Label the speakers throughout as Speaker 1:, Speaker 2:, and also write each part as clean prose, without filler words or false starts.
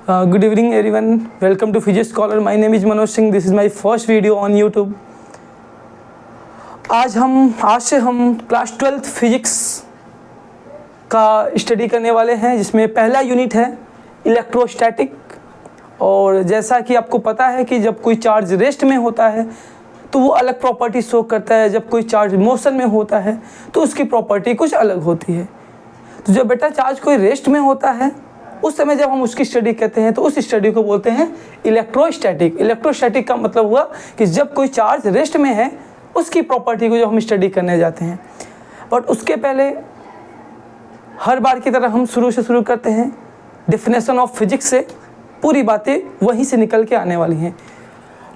Speaker 1: Good evening everyone. Welcome to Physics Scholar. My name is Manoj Singh. This is my first video on YouTube. आज से हम class 12th physics का study करने वाले हैं, जिसमें पहला यूनिट है इलेक्ट्रोस्टैटिक। और जैसा कि आपको पता है कि जब कोई चार्ज रेस्ट में होता है तो वो अलग प्रॉपर्टी शो करता है, जब कोई चार्ज मोशन में होता है तो उसकी प्रॉपर्टी कुछ अलग होती है। तो जब बेटा चार्ज कोई रेस्ट में होता है उस समय जब हम उसकी स्टडी करते हैं तो उस स्टडी को बोलते हैं इलेक्ट्रोस्टैटिक। इलेक्ट्रोस्टैटिक का मतलब हुआ कि जब कोई चार्ज रेस्ट में है उसकी प्रॉपर्टी को जब हम स्टडी करने जाते हैं। बट उसके पहले हर बार की तरह हम शुरू करते हैं डेफिनेशन ऑफ फिजिक्स से। पूरी बातें वहीं से निकल के आने वाली हैं।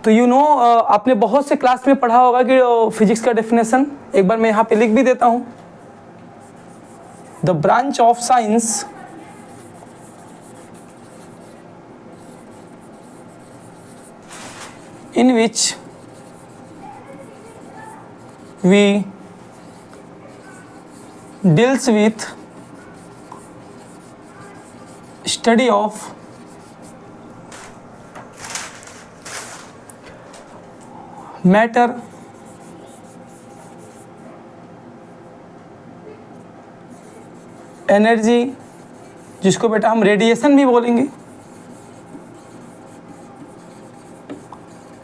Speaker 1: तो आपने बहुत से क्लास में पढ़ा होगा कि फिजिक्स का डेफिनेशन एक बार मैं यहाँ पे लिख भी देता हूँ। The branch of science in which we deals with study of matter, energy, जिसको बेटा हम रेडिएशन भी बोलेंगे,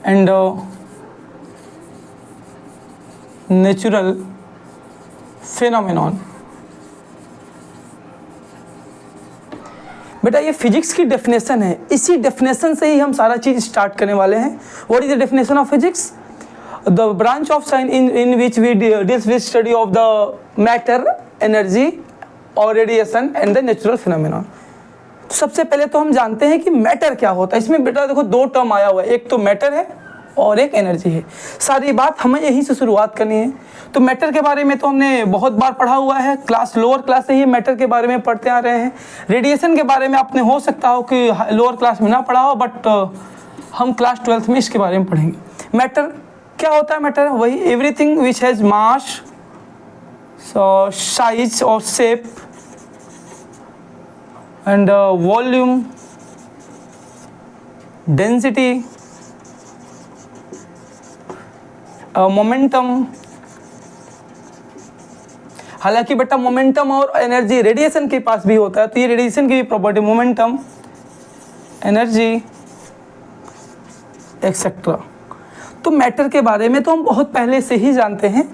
Speaker 1: एंड नेचुरल फिनोमेनॉन। बेटा ये फिजिक्स की डेफिनेशन है, इसी डेफिनेशन से ही हम सारा चीज स्टार्ट करने वाले हैं। What is the definition of physics? The branch of science in which we deals with study of the matter, energy और radiation and the natural phenomenon. सबसे पहले तो हम जानते हैं कि मैटर क्या होता है। इसमें बेटा देखो दो टर्म आया हुआ है, एक तो मैटर है और एक एनर्जी है। सारी बात हमें यहीं से शुरुआत करनी है। तो मैटर के बारे में तो हमने बहुत बार पढ़ा हुआ है, लोअर क्लास से ही मैटर के बारे में पढ़ते आ रहे हैं। रेडिएशन के बारे में आपने हो सकता हो कि लोअर क्लास में ना पढ़ा हो, बट हम क्लास 12th में इसके बारे में पढ़ेंगे। मैटर क्या होता है? मैटर वही everything which has mass, size और shape and volume, density, momentum। हालांकि बेटा मोमेंटम और एनर्जी रेडिएशन के पास भी होता है, तो ये रेडिएशन की भी प्रॉपर्टी, मोमेंटम, एनर्जी एक्सेट्रा। तो मैटर के बारे में तो हम बहुत पहले से ही जानते हैं।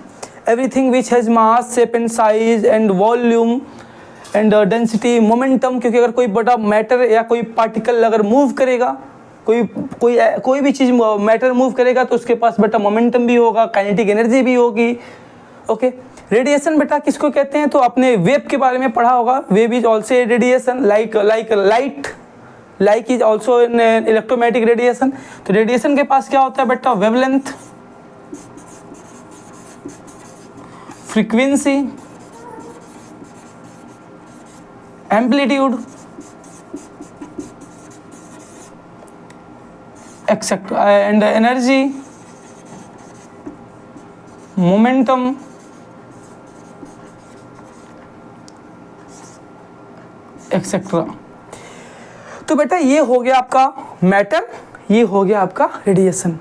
Speaker 1: Everything which has mass, shape and size and volume and density, momentum, क्योंकि अगर कोई बड़ा मैटर या कोई पार्टिकल अगर मूव करेगा, कोई भी चीज़ मैटर मूव करेगा तो उसके पास बेटा मोमेंटम भी होगा, काइनेटिक एनर्जी भी होगी। ओके, रेडिएशन बेटा किसको कहते हैं? तो आपने वेव के बारे में पढ़ा होगा। Wave is also a radiation, like is also an electromagnetic radiation. तो रेडिएशन के पास क्या होता है बेटा? Wavelength, frequency, amplitude etcetera, and energy, momentum, etcetera. तो बेटा ये हो गया आपका मैटर, ये हो गया आपका रेडिएशन।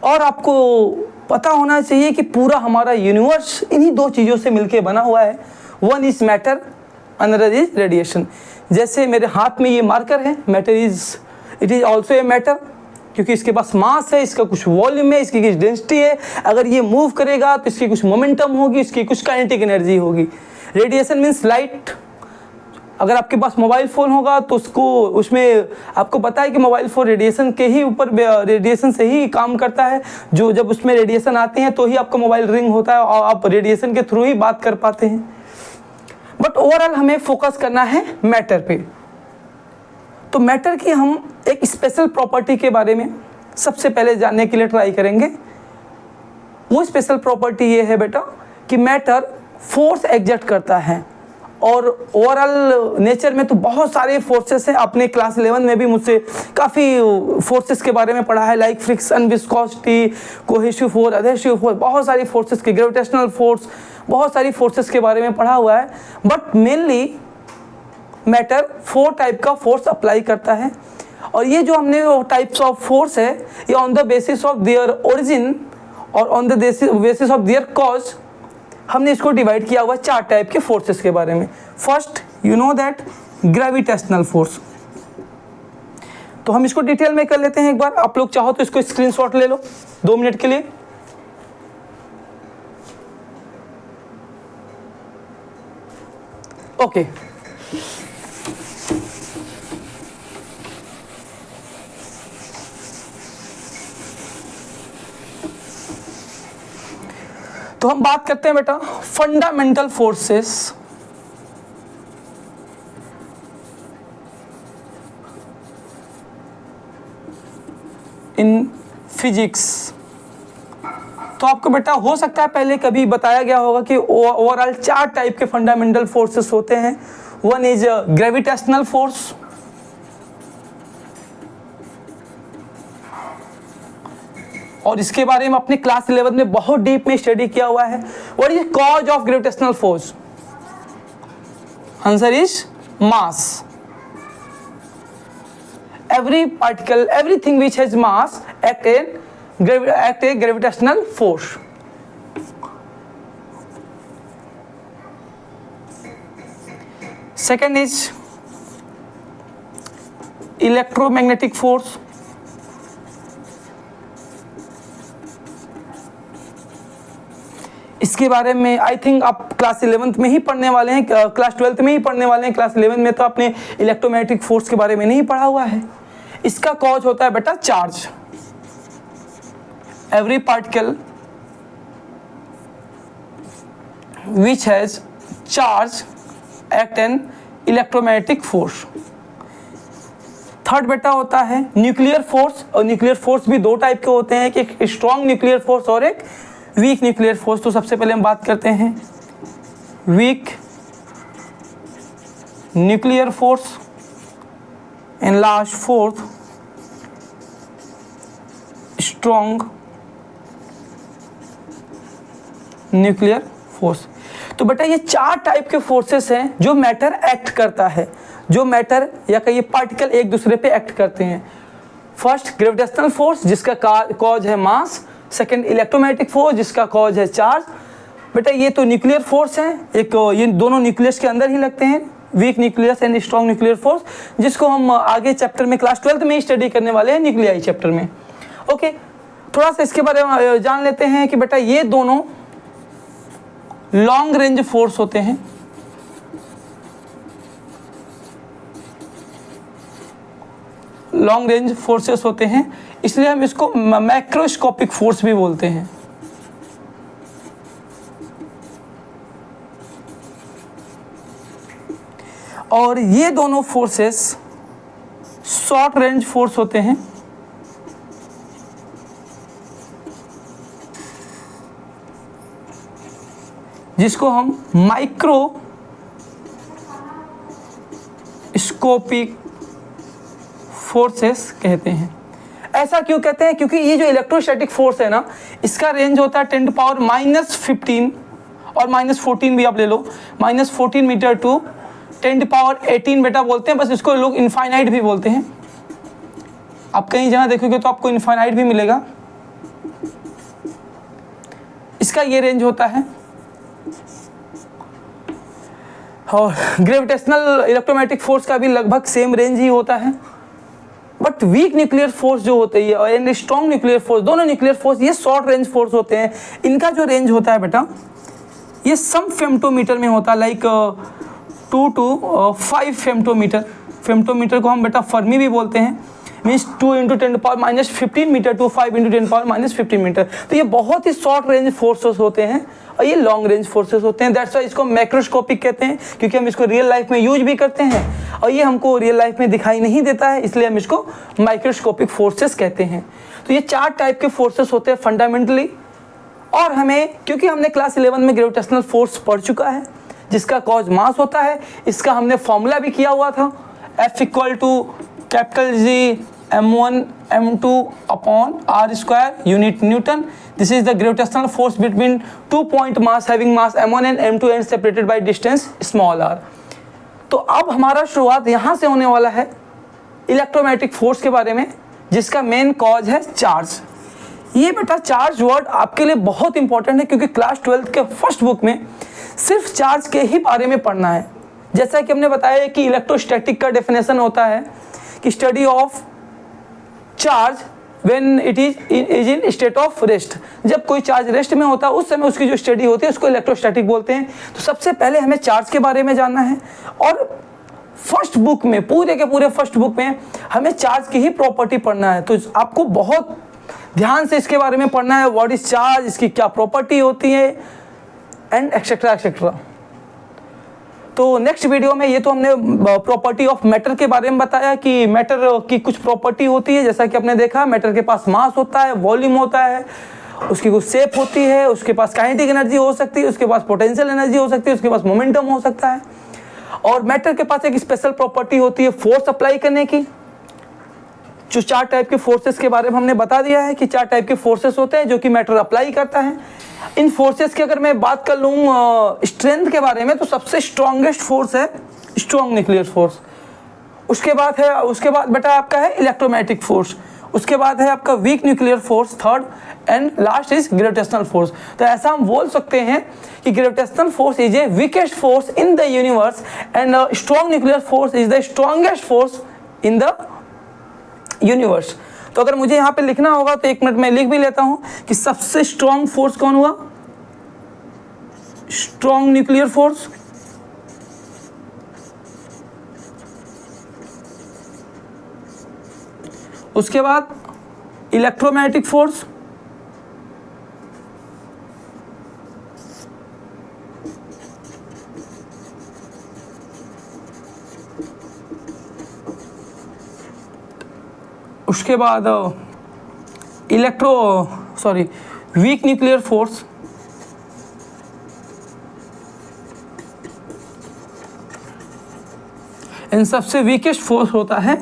Speaker 1: और आपको पता होना चाहिए कि पूरा हमारा यूनिवर्स इन्हीं दो चीज़ों से मिलके बना हुआ है। One is matter, another is radiation. जैसे मेरे हाथ में ये मार्कर है, matter it is also a matter, क्योंकि इसके पास मास है, इसका कुछ वॉल्यूम है, इसकी कुछ डेंसिटी है। अगर ये मूव करेगा तो इसकी कुछ मोमेंटम होगी, इसकी कुछ काइनेटिक एनर्जी होगी। Radiation means light. अगर आपके पास मोबाइल फ़ोन होगा तो उसमें आपको पता है कि मोबाइल फ़ोन रेडिएशन के ही ऊपर, रेडिएशन से ही काम करता है। जो जब उसमें रेडिएशन आते हैं तो ही आपका मोबाइल रिंग होता है और आप रेडिएशन के थ्रू ही बात कर पाते हैं। बट ओवरऑल हमें फोकस करना है मैटर पे। तो मैटर की हम एक स्पेशल प्रॉपर्टी के बारे में सबसे पहले जानने के लिए ट्राई करेंगे। वो स्पेशल प्रॉपर्टी ये है बेटा कि मैटर फोर्स एग्जर्ट करता है। और ओवरऑल नेचर में तो बहुत सारे फोर्सेस हैं। आपने क्लास 11 में भी मुझसे काफ़ी फोर्सेस के बारे में पढ़ा है, like friction, viscosity, cohesive force, adhesive force, बहुत सारी फोर्सेस के, ग्रेविटेशनल फोर्स, बहुत सारी फोर्सेस के बारे में पढ़ा हुआ है। बट मेनली मैटर 4 टाइप का फोर्स अप्लाई करता है, और ये जो हमने टाइप्स ऑफ फोर्स है ये on the basis of their origin और on the basis of their cause हमने इसको डिवाइड किया हुआ 4 टाइप के फोर्सेस के बारे में। First you know that gravitational force, तो हम इसको डिटेल में कर लेते हैं एक बार। आप लोग चाहो तो इसको स्क्रीनशॉट ले लो 2 मिनट के लिए। ओके तो हम बात करते हैं बेटा फंडामेंटल फोर्सेस इन फिजिक्स। तो आपको बेटा हो सकता है पहले कभी बताया गया होगा कि ओवरऑल 4 टाइप के फंडामेंटल फोर्सेस होते हैं। वन इज ग्रेविटेशनल फोर्स, और इसके बारे में अपने क्लास 11 में बहुत डीप में स्टडी किया हुआ है। What is cause of gravitational force? Answer is mass. Every particle, everything which has mass act a gravitational force. Second is electromagnetic force. इसके बारे में आई थिंक आप क्लास 11th में ही पढ़ने वाले हैं, क्लास 12th में ही पढ़ने वाले हैं। क्लास 11 में तो आपने इलेक्ट्रोमैग्नेटिक फोर्स के बारे में नहीं पढ़ा हुआ है। इसका कॉज होता है बेटा charge. Every particle which has charge act an electromagnetic force. Third बेटा होता है न्यूक्लियर फोर्स, और न्यूक्लियर फोर्स भी 2 टाइप के होते हैं, एक स्ट्रॉन्ग न्यूक्लियर फोर्स और एक वीक न्यूक्लियर फोर्स। तो सबसे पहले हम बात करते हैं weak nuclear force, and last fourth strong nuclear force. तो बेटा ये 4 टाइप के फोर्सेस हैं जो मैटर एक्ट करता है, जो मैटर या कहिए पार्टिकल एक दूसरे पे एक्ट करते हैं। फर्स्ट ग्रेविटेशनल फोर्स जिसका कॉज है मास, सेकेंड इलेक्ट्रोमैग्नेटिक फोर्स जिसका कॉज है चार्ज। बेटा ये तो न्यूक्लियर फोर्स है, एक ये दोनों न्यूक्लियस के अंदर ही लगते हैं, weak nucleus and strong nuclear force, जिसको हम आगे चैप्टर में क्लास 12th में ही स्टडी करने वाले हैं, न्यूक्लियाई चैप्टर में। ओके थोड़ा सा इसके बारे में जान लेते हैं कि बेटा ये दोनों लॉन्ग रेंज फोर्स होते हैं। लॉन्ग रेंज फोर्सेस होते हैं, इसलिए हम इसको मैक्रोस्कोपिक फोर्स भी बोलते हैं। और ये दोनों फोर्सेस शॉर्ट रेंज फोर्स होते हैं, जिसको हम माइक्रोस्कोपिक फोर्सेस कहते हैं। ऐसा क्यों कहते हैं? क्योंकि ये जो इलेक्ट्रोस्टैटिक फोर्स है ना, इसका रेंज होता है 10⁻⁻15 और -14 भी आप ले लो, -14 मीटर टू 10⁻18 बेटा बोलते हैं, बस इसको लोग इनफाइनाइट भी बोलते हैं। आप कहीं जगह देखोगे तो आपको इनफाइनाइट भी मिलेगा। इसका ये रेंज होता है। और ग्रेविटेशनल इलेक्ट्रोमैग्नेटिक फोर्स का भी लगभग सेम रेंज ही होता है। बट वीक न्यूक्लियर फोर्स जो होते हैं और स्ट्रॉन्ग न्यूक्लियर फोर्स, दोनों न्यूक्लियर फोर्स ये शॉर्ट रेंज फोर्स होते हैं। इनका जो रेंज होता है बेटा ये सम फेम्टोमीटर में होता है, लाइक 2 to 5 फेम्टोमीटर। फेम्टोमीटर को हम बेटा फर्मी भी बोलते हैं, मीन्स 2 × 10⁻15 मीटर टू 5 × 10⁻15 मीटर। तो ये बहुत ही शॉर्ट रेंज फोर्सेस होते हैं और ये लॉन्ग रेंज फोर्सेस होते हैं। दैट्स वाई इसको मैक्रोस्कोपिक कहते हैं, क्योंकि हम इसको रियल लाइफ में यूज भी करते हैं और ये हमको रियल लाइफ में दिखाई नहीं देता है, इसलिए हम इसको माइक्रोस्कोपिक फोर्सेस कहते हैं। तो ये 4 टाइप के फोर्सेस होते हैं फंडामेंटली। और हमें, क्योंकि हमने क्लास 11 में ग्रेविटेशनल फोर्स पढ़ चुका है जिसका कॉज मास होता है, इसका हमने फॉर्मूला भी किया हुआ था, F = G m1 m2 upon r² unit Newton. This is the gravitational force between 2 point mass having mass m1 and m2 and separated by distance small r. तो अब हमारा शुरुआत यहाँ से होने वाला है इलेक्ट्रोमैग्नेटिक फोर्स के बारे में, जिसका मेन कॉज है चार्ज। ये बेटा चार्ज वर्ड आपके लिए बहुत इंपॉर्टेंट है, क्योंकि क्लास 12th के फर्स्ट बुक में सिर्फ चार्ज के ही बारे में पढ़ना है। जैसा कि हमने बताया कि इलेक्ट्रोस्टैटिक का डेफिनेशन होता है कि study of charge when it is in state of rest. जब कोई चार्ज रेस्ट में होता है उस समय उसकी जो स्टडी होती है उसको इलेक्ट्रोस्टैटिक बोलते हैं। तो सबसे पहले हमें चार्ज के बारे में जानना है, और फर्स्ट बुक में, पूरे के पूरे फर्स्ट बुक में हमें चार्ज की ही प्रॉपर्टी पढ़ना है। तो आपको बहुत ध्यान से इसके बारे में पढ़ना है, व्हाट इज चार्ज, इसकी क्या प्रॉपर्टी होती है, एंड एक्सेट्रा एक्सेट्रा। तो नेक्स्ट वीडियो में ये तो हमने प्रॉपर्टी ऑफ मैटर के बारे में बताया कि मैटर की कुछ प्रॉपर्टी होती है। जैसा कि आपने देखा, मैटर के पास मास होता है, वॉल्यूम होता है, उसकी कुछ शेप होती है, उसके पास काइनेटिक एनर्जी हो सकती है, उसके पास पोटेंशियल एनर्जी हो सकती है, उसके पास मोमेंटम हो सकता है। और मैटर के पास एक स्पेशल प्रॉपर्टी होती है फोर्स अप्लाई करने की। जो 4 टाइप के फोर्सेस के बारे में हमने बता दिया है कि 4 टाइप के फोर्सेस होते हैं जो कि मैटर अप्लाई करता है। इन फोर्सेस की अगर मैं बात कर लूँ स्ट्रेंथ के बारे में, तो सबसे स्ट्रॉन्गेस्ट फोर्स है स्ट्रॉन्ग न्यूक्लियर फोर्स। उसके बाद बेटा आपका है इलेक्ट्रोमैग्नेटिक फोर्स। उसके बाद है आपका weak nuclear force third, and last is gravitational force. तो ऐसा हम बोल सकते हैं कि gravitational force is a weakest force in the universe, and strong nuclear force is the strongest force in the universe. तो अगर मुझे यहाँ पे लिखना होगा तो 1 मिनट में लिख भी लेता हूँ कि सबसे स्ट्रॉन्ग फोर्स कौन हुआ, स्ट्रॉन्ग न्यूक्लियर फोर्स। उसके बाद इलेक्ट्रोमैग्नेटिक फोर्स, उसके बाद वीक न्यूक्लियर फोर्स, इन सबसे वीकेस्ट फोर्स होता है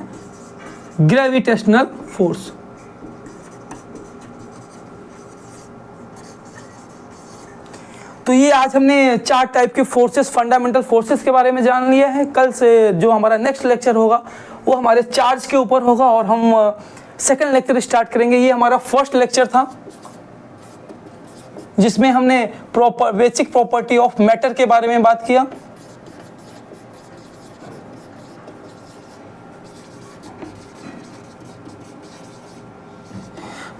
Speaker 1: ग्रेविटेशनल फोर्स। तो ये आज हमने 4 टाइप के फोर्सेस, फंडामेंटल फोर्सेस के बारे में जान लिया है। कल से जो हमारा नेक्स्ट लेक्चर होगा वो हमारे चार्ज के ऊपर होगा, और हम सेकंड लेक्चर स्टार्ट करेंगे। ये हमारा फर्स्ट लेक्चर था जिसमें हमने बेसिक प्रॉपर्टी ऑफ मैटर के बारे में बात किया।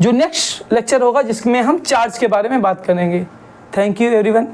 Speaker 1: जो नेक्स्ट लेक्चर होगा जिसमें हम चार्ज के बारे में बात करेंगे। Thank you everyone.